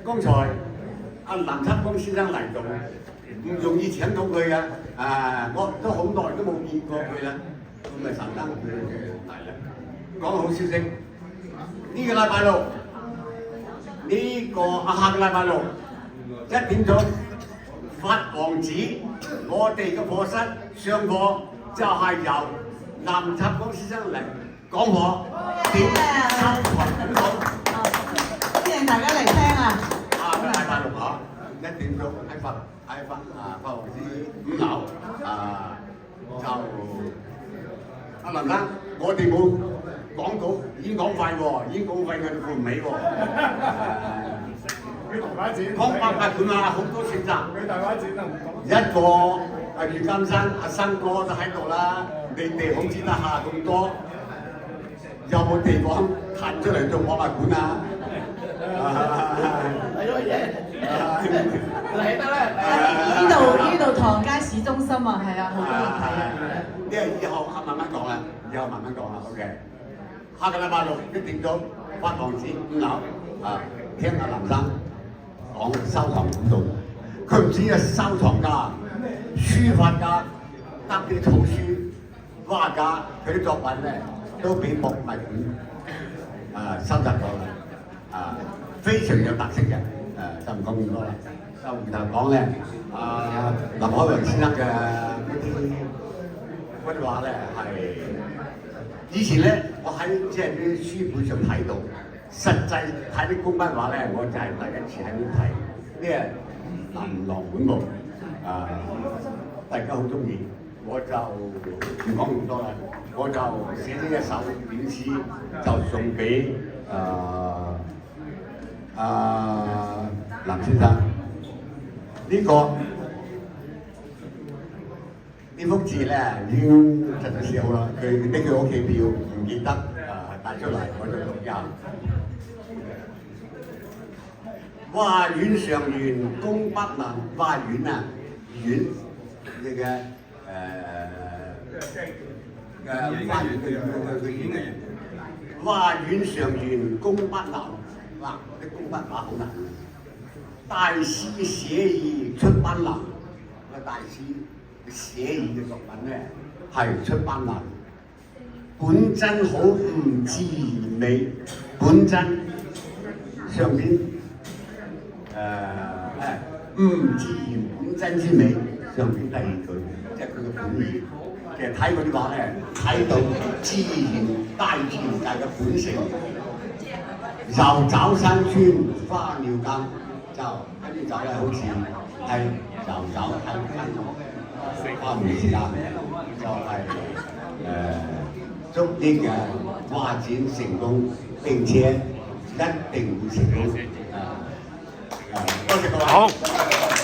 剛才阿林七公先生嚟到，唔容易請到佢嘅，我都好耐都冇見過佢啦，咁咪神登佢嚟啦。講好消息，呢個禮拜六，下個禮拜六1點鐘，法王子，我哋嘅課室上課就係由林七公先生嚟講課，點收財本好。歡迎大家嚟聽啊！下個禮拜六啊，1點鐘喺法王子5樓就阿林生，我哋冇講到演講費喎，演講費佢哋付唔起喎。佢大把錢，講800館啊，好多選擇。佢大把錢啊，唔講。一個袁金生、阿新哥都喺度啦，你哋好似得下咁多，有冇地方騰出嚟做博物館啊？睇咗嘢，嚟得啦！呢度唐街市中心啊，係啊，好多人睇啊。呢個以後慢慢講啦，OK。下個禮拜六1點鐘，法王子5樓聽阿林生講收藏古道。佢唔止係收藏家、書法家、得啲草書、畫家，佢啲作品咧都俾博物館收集到啦，非常有特色嘅，就唔講咁多啦。就回頭講咧，林海榮先生嘅嗰啲畫咧係以前咧，我喺即係啲書本上睇到，實際睇啲工筆畫咧，我就係第一次喺度睇，呢係琳琅滿目，大家好中意，我就唔講咁多啦，我就寫咗一首短詩，就送俾林先生。呢幅字咧已經實在寫好啦，佢拎佢屋企票唔記得帶出嚟，我就錄音。畫院上園工筆能，畫院啊，院你嘅畫院嘅院嘅人。畫院上園工筆能，嗱啲工筆畫好難。大師寫意出班難，大師寫意嘅作品咧係出班難。本真好唔自然美，本真上邊唔自然本真之美，上邊第二句即係佢嘅本意。其實睇嗰啲畫咧，睇到自然大自然界嘅本性。柔爪山川花鳥間。就跟住走咧，好似係遊走喺花園之間，就係祝呢個畫展成功，並且一定會成功。多謝各位。好。